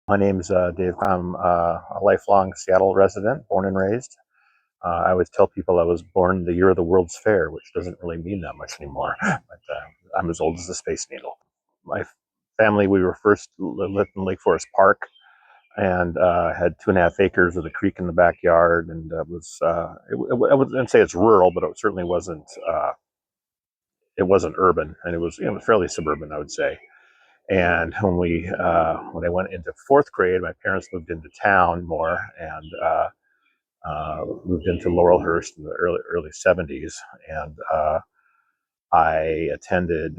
My name's Dave. I'm a lifelong Seattle resident, born and raised. I always tell people I was born the year of the World's Fair, which doesn't really mean that much anymore, but I'm as old as the Space Needle. My family, we were first lived in Lake Forest Park and had 2.5 acres with a creek in the backyard, and I wouldn't say it's rural, but it certainly wasn't. It wasn't urban, and it was fairly suburban, I would say. And when I went into fourth grade, my parents moved into town more and moved into Laurelhurst in the early 70s. And I attended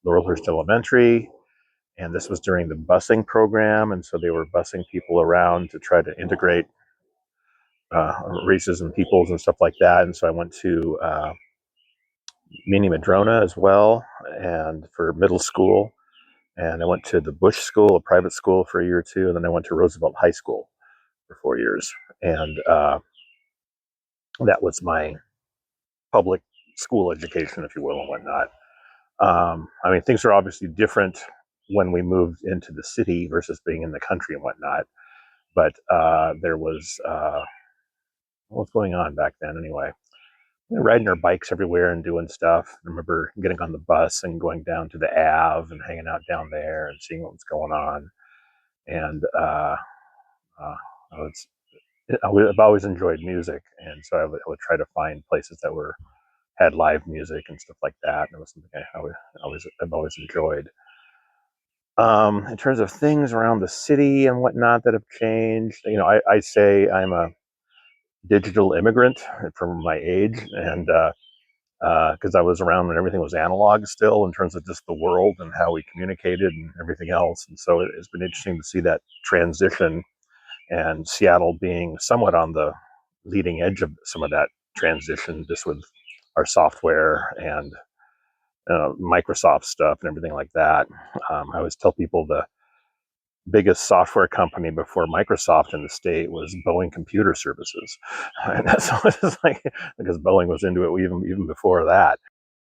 Laurelhurst Elementary, and this was during the busing program, and so they were busing people around to try to integrate races and peoples and stuff like that. And so I went to Mini Madrona as well, and for middle school. And I went to the Bush School, a private school, for a year or two, and then I went to Roosevelt High School for 4 years. And that was my public school education, if you will, and whatnot. I mean, things are obviously different when we moved into the city versus being in the country and whatnot. But there was what was going on back then anyway. We were riding our bikes everywhere and doing stuff. I remember getting on the bus and going down to the Ave and hanging out down there and seeing what was going on. And uh, I've always enjoyed music, and so I would try to find places that had live music and stuff like that. And it was something I've always enjoyed. In terms of things around the city and whatnot that have changed, I say I'm a digital immigrant from my age, and because I was around when everything was analog still in terms of just the world and how we communicated and everything else. And so it's been interesting to see that transition, and Seattle being somewhat on the leading edge of some of that transition, just with our software and Microsoft stuff and everything like that. I always tell people the biggest software company before Microsoft in the state was Boeing Computer Services, and that's what it's like, because Boeing was into it even before that.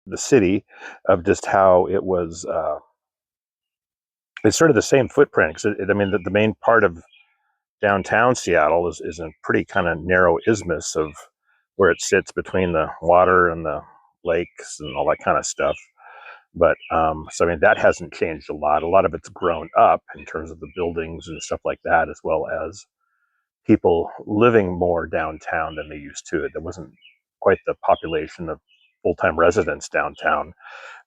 The city, of just how it was, it's sort of the same footprint. Because I mean, the main part of downtown Seattle is a pretty kind of narrow isthmus of where it sits between the water and the lakes and all that kind of stuff. But so I mean, that hasn't changed a lot. A lot of it's grown up in terms of the buildings and stuff like that, as well as people living more downtown than they used to. There wasn't quite the population of full-time residents downtown,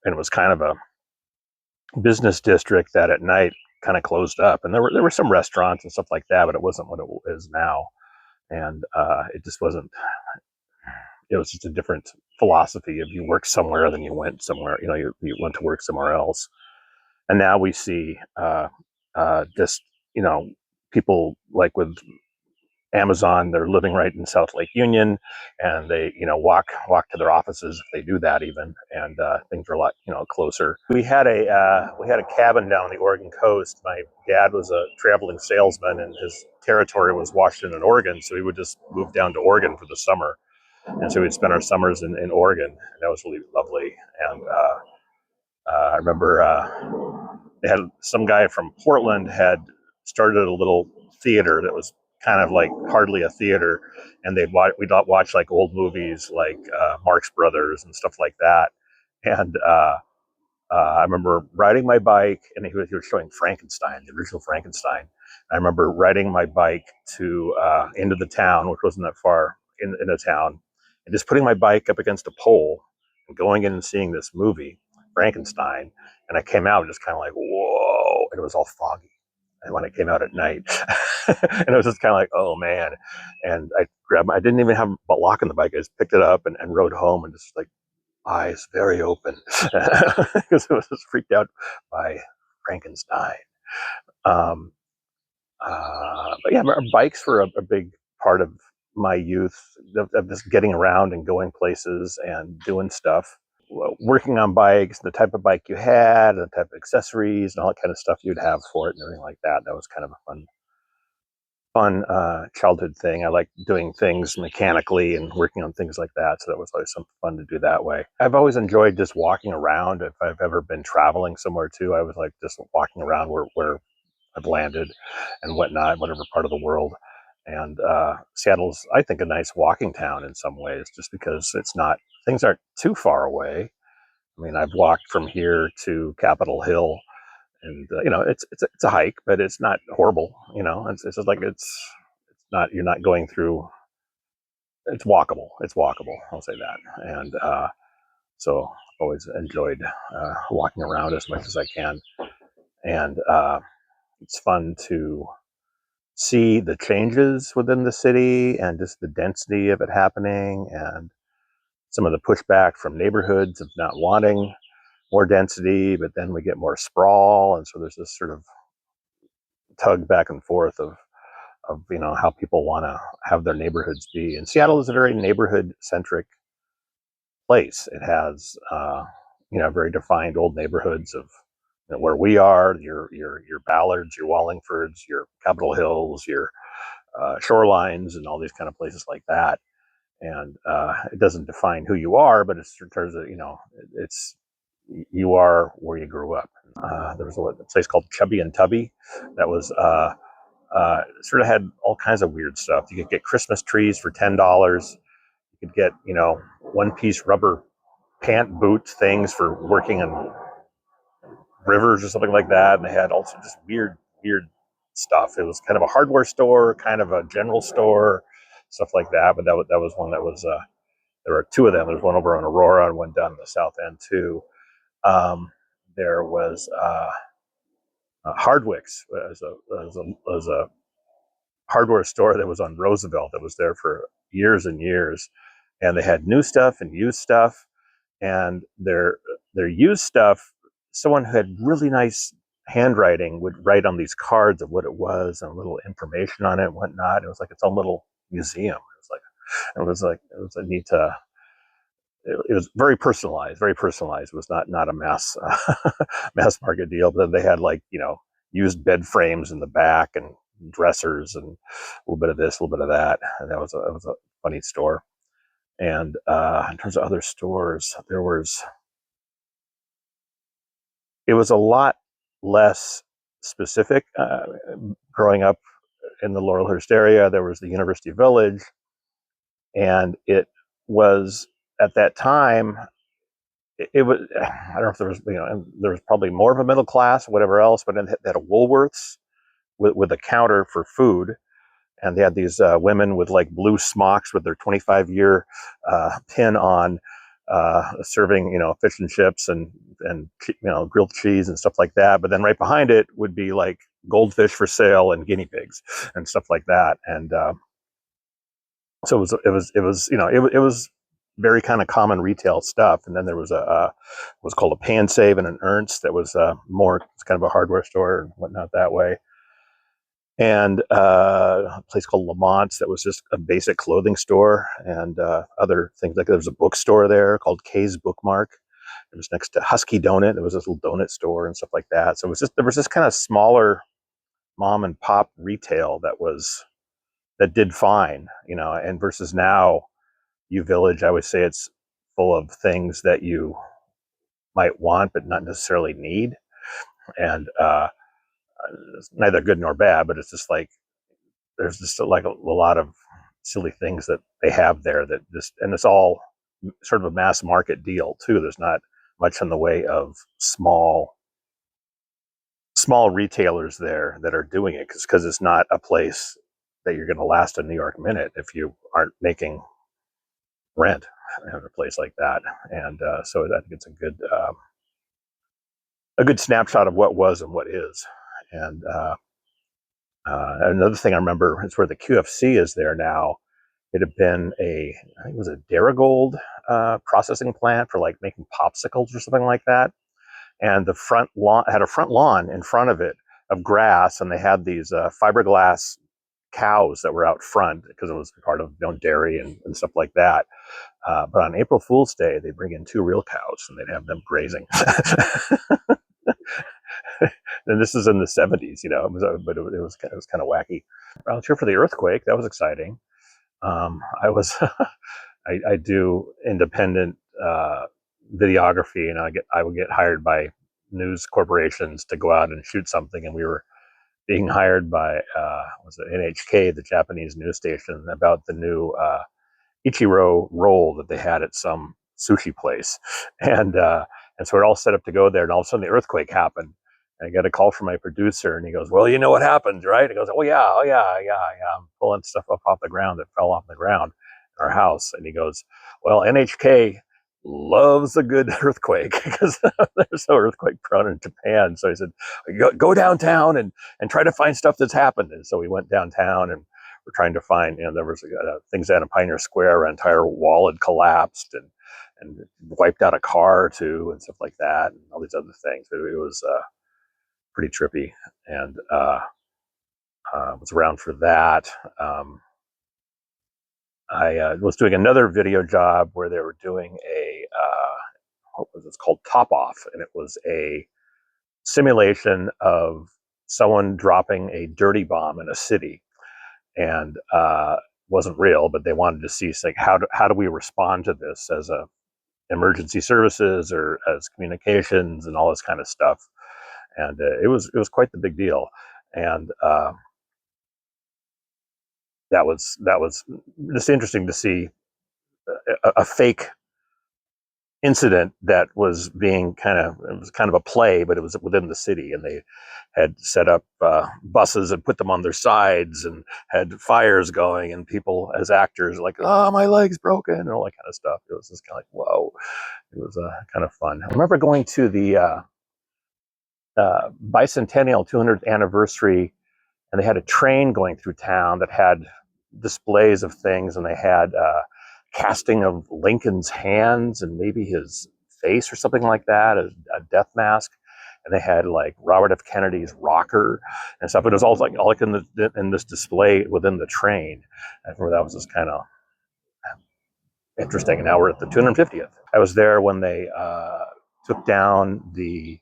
and it was kind of a business district that at night kind of closed up. And there were some restaurants and stuff like that, but it wasn't what it is now. And it just wasn't. It was just a different philosophy. If you worked somewhere, then you went somewhere. You went to work somewhere else. And now we see just people like with Amazon, they're living right in South Lake Union, and they walk to their offices if they do that even, and things are a lot closer. We had a cabin down the Oregon coast. My dad was a traveling salesman, and his territory was Washington and Oregon, so we would just move down to Oregon for the summer, and so we'd spend our summers in Oregon, and that was really lovely. And I remember they had some guy from Portland had started a little theater that was kind of like hardly a theater, and we'd watch like old movies like Marx Brothers and stuff like that. And I remember riding my bike, and he was showing Frankenstein, the original Frankenstein. I remember riding my bike to into the town, which wasn't that far in the town, and just putting my bike up against a pole and going in and seeing this movie, Frankenstein. And I came out just kind of like, whoa, and it was all foggy. And when I came out at night, and it was just kind of like, oh man. And I didn't even have a lock on the bike. I just picked it up and rode home, and just like eyes very open because I was just freaked out by Frankenstein. Um, but yeah, bikes were a big part of my youth, of just getting around and going places and doing stuff. Working on bikes, the type of bike you had, the type of accessories, and all that kind of stuff you'd have for it, and everything like that. That was kind of a fun childhood thing. I like doing things mechanically and working on things like that. So that was always something fun to do that way. I've always enjoyed just walking around. If I've ever been traveling somewhere too, I was like just walking around where have landed and whatnot, whatever part of the world. And Seattle's, I think, a nice walking town in some ways, just because it's not, things aren't too far away. I mean, I've walked from here to Capitol Hill, and it's a hike, but it's not horrible. It's just like it's not, you're not going through. It's walkable. It's walkable. I'll say that. And so I've always enjoyed walking around as much as I can, and it's fun to see the changes within the city and just the density of it happening, and some of the pushback from neighborhoods of not wanting more density, but then we get more sprawl, and so there's this sort of tug back and forth of how people want to have their neighborhoods be. And Seattle is a very neighborhood centric place. It has very defined old neighborhoods of where we are, your Ballards, your Wallingfords, your Capitol Hills, your Shorelines, and all these kind of places like that. And it doesn't define who you are, but it's in terms of it's you are where you grew up. There was a place called Chubby and Tubby that was sort of had all kinds of weird stuff. You could get Christmas trees for $10. You could get one-piece rubber pant boot things for working in rivers or something like that, and they had also just weird stuff. It was kind of a hardware store, kind of a general store, stuff like that. But that was one that was. There were two of them. There's one over on Aurora and one down in the South End too. There was Hardwick's as a hardware store that was on Roosevelt that was there for years and years, and they had new stuff and used stuff, and their used stuff. Someone who had really nice handwriting would write on these cards of what it was and a little information on it and whatnot. It was like its own little museum. It was a neat. It was very personalized. Very personalized. It was not a mass mass market deal. But then they had used bed frames in the back and dressers and a little bit of this, a little bit of that. And that was a funny store. And in terms of other stores, it was a lot less specific. Growing up in the Laurelhurst area, there was the University Village, and it was at that time. It was, I don't know if there was, there was probably more of a middle class, whatever else, but it had a Woolworths with a counter for food, and they had these women with like blue smocks with their 25-year pin on, serving fish and chips and grilled cheese and stuff like that. But then right behind it would be like goldfish for sale and guinea pigs and stuff like that. And so it was very kind of common retail stuff. And then there was was called a Pan Save and an Ernst that was more kind of a hardware store and whatnot that way. And a place called Lamont's that was just a basic clothing store, and other things like there was a bookstore there called Kay's Bookmark. It was next to Husky Donut. There was this little donut store and stuff like that. So there was this kind of smaller mom and pop retail that did fine, and versus now, U Village, I would say it's full of things that you might want but not necessarily need, and it's neither good nor bad, but it's just like there's just like a lot of silly things that they have there that and it's all sort of a mass market deal too. There's not much in the way of small retailers there that are doing it because it's not a place that you're going to last a New York minute if you aren't making rent in a place like that. And so I think it's a good snapshot of what was and what is. And another thing I remember is where the QFC is there now. It had been I think it was a Darigold processing plant for like making popsicles or something like that. And the front lawn had a front lawn in front of it of grass, and they had these fiberglass cows that were out front because it was part of dairy and stuff like that. But on April Fool's Day, they bring in 2 real cows and they'd have them grazing. And this is in the 70s, but it was kind of wacky. I was here for the earthquake. That was exciting. I was I do independent videography, and I would get hired by news corporations to go out and shoot something, and we were being hired by was it NHK, the Japanese news station, about the new Ichiro roll that they had at some sushi place, and so we're all set up to go there, and all of a sudden the earthquake happened. And I got a call from my producer, and he goes, "Well, you know what happened, right?" He goes, oh yeah. I'm pulling stuff up off the ground that fell off the ground in our house, and he goes, "Well, NHK loves a good earthquake because they're so earthquake prone in Japan." So he said, "Go downtown and try to find stuff that's happened." And so we went downtown and we're trying to find, there was things out in Pioneer Square, an entire wall had collapsed and wiped out a car or two and stuff like that, and all these other things. It was pretty trippy, and was around for that. I was doing another video job where they were doing what was it called, Top Off, and it was a simulation of someone dropping a dirty bomb in a city, and wasn't real, but they wanted to see like how do we respond to this as a emergency services or as communications and all this kind of stuff, and it was quite the big deal, and that was just interesting to see a fake incident that was being it was kind of a play, but it was within the city, and they had set up buses and put them on their sides and had fires going, and people as actors like, "Oh, my leg's broken," and all that kind of stuff. It was just kind of like, whoa. It was kind of fun. I remember going to the bicentennial 200th anniversary, and they had a train going through town that had displays of things, and they had casting of Lincoln's hands and maybe his face or something like that, a death mask, and they had like Robert F. Kennedy's rocker and stuff. It was all like in this display within the train. I remember that was just kind of interesting. And now we're at the 250th. I was there when they took down the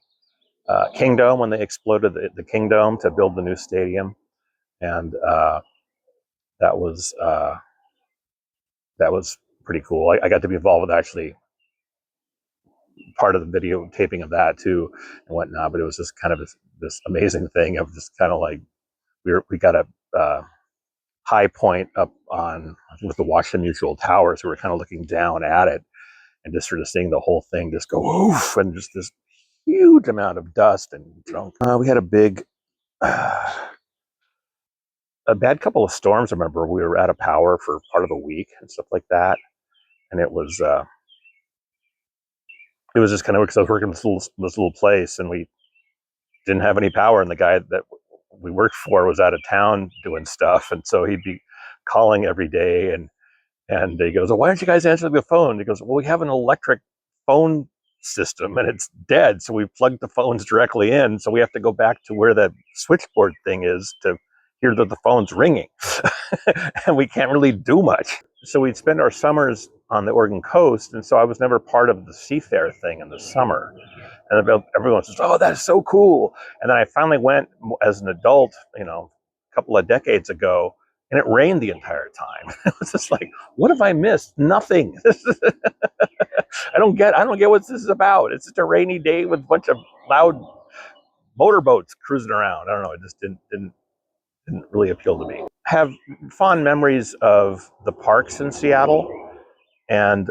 Kingdome, when they exploded the Kingdome to build the new stadium, and that was pretty cool. I got to be involved with actually part of the video taping of that too and whatnot. But it was just kind of this amazing thing of just kind of like we got a high point up on, I think it was the Washington Mutual Tower, so we were kind of looking down at it and just sort of seeing the whole thing just go oof, and just this huge amount of dust and junk. We had a big a bad couple of storms. I remember we were out of power for part of a week and stuff like that, and it was just kind of because I was working in this little place, and we didn't have any power, and the guy that we worked for was out of town doing stuff, and so he'd be calling every day, and he goes, "Well, why don't you guys answer the phone?" He goes, "Well, we have an electric phone system and it's dead, so we plugged the phones directly in, so we have to go back to where the switchboard thing is to hear that the phone's ringing." And we can't really do much. So we'd spend our summers on the Oregon coast, and so I was never part of the seafair thing in the summer. And everyone says, "Oh, that's so cool." And then I finally went as an adult, a couple of decades ago, and it rained the entire time. It was just like, what have I missed? Nothing. I don't get what this is about. It's just a rainy day with a bunch of loud motorboats cruising around. I don't know. It just didn't really appeal to me. I have fond memories of the parks in Seattle, and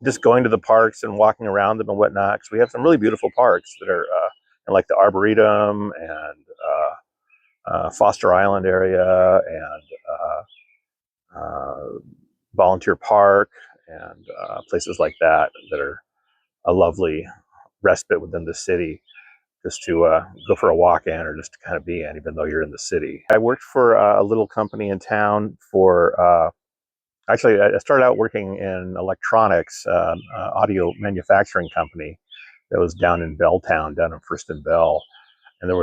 just going to the parks and walking around them and whatnot. Because we have some really beautiful parks that are like the Arboretum and Foster Island area, and Volunteer Park, and places like that are a lovely respite within the city, just to go for a walk in or just to kind of be in, even though you're in the city. I worked for a little company in town for, actually, I started out working in electronics, audio manufacturing company that was down in Belltown, down in First and Bell. And there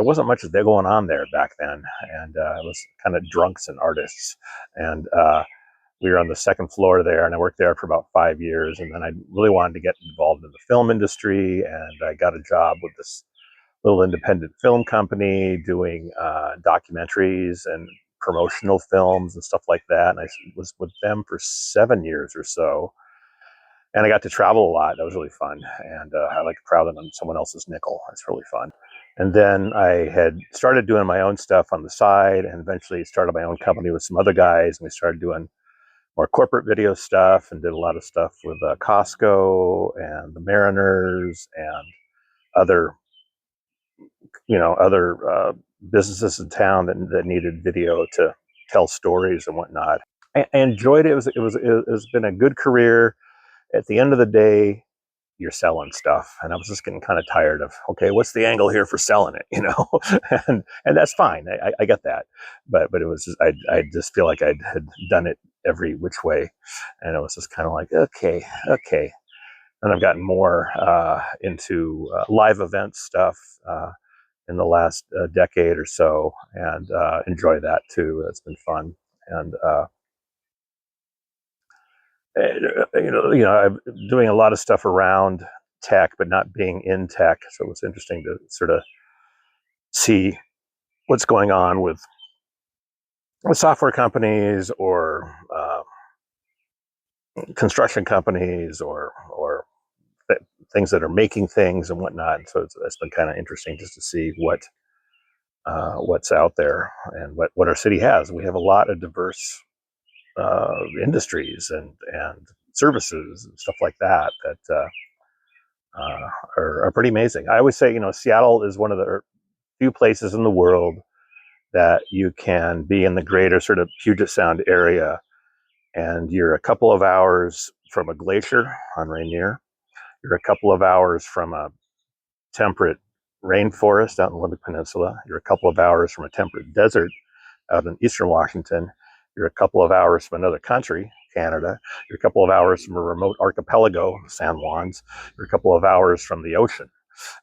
wasn't much going on there back then. And it was kind of drunks and artists. And we were on the second floor there, and I worked there for about 5 years. And then I really wanted to get involved in the film industry, and I got a job with this little independent film company doing documentaries and promotional films and stuff like that. And I was with them for 7 years or so. And I got to travel a lot. That was really fun. And I like to travel on someone else's nickel. It's really fun. And then I had started doing my own stuff on the side, and eventually started my own company with some other guys, and we started doing more corporate video stuff, and did a lot of stuff with Costco and the Mariners and other, other businesses in town that needed video to tell stories and whatnot. I enjoyed it. It's been a good career. At the end of the day, you're selling stuff, and I was just getting kind of tired of, okay, what's the angle here for selling it, and that's fine. I get that, but it was just, I just feel like I had done it every which way, and it was just kind of like, okay. And I've gotten more into live event stuff in the last decade or so, and enjoy that too. It's been fun, and I'm doing a lot of stuff around tech, but not being in tech. So it was interesting to sort of see what's going on with software companies or construction companies or things that are making things and whatnot. And so it's been kind of interesting just to see what's out there and what our city has. We have a lot of diverse industries and services and stuff like that are pretty amazing. I always say, Seattle is one of the few places in the world that you can be in the greater sort of Puget Sound area, and you're a couple of hours from a glacier on Rainier. You're a couple of hours from a temperate rainforest out in the Olympic Peninsula. You're a couple of hours from a temperate desert out in eastern Washington. You're a couple of hours from another country, Canada. You're a couple of hours from a remote archipelago, San Juan's. You're a couple of hours from the ocean.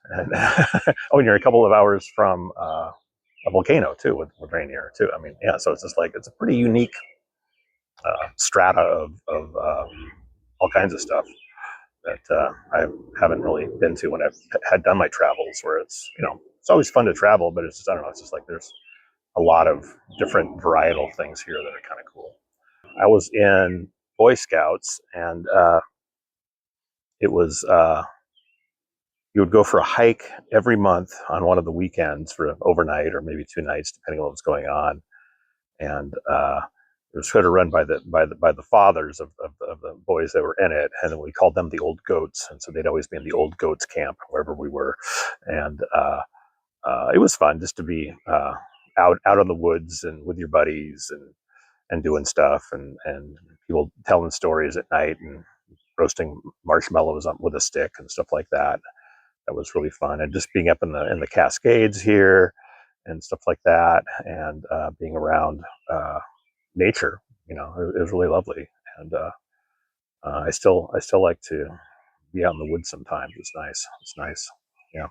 And and you're a couple of hours from a volcano too, with Rainier too. I mean, yeah. So it's just like it's a pretty unique strata of all kinds of stuff that I haven't really been to when I've had done my travels. Where it's always fun to travel, but it's just, I don't know. It's just like there's a lot of different varietal things here that are kind of cool. I was in Boy Scouts, and it was you would go for a hike every month on one of the weekends for an overnight or maybe 2 nights, depending on what was going on. And it was sort of run by the fathers of the boys that were in it, and we called them the Old Goats, and so they'd always be in the Old Goats camp wherever we were, and it was fun just to be out in the woods and with your buddies and doing stuff and people telling stories at night and roasting marshmallows up with a stick and stuff like that. That was really fun, and just being up in the Cascades here and stuff like that, and being around nature. It was really lovely, and I still like to be out in the woods sometimes. It's nice. It's nice. Yeah.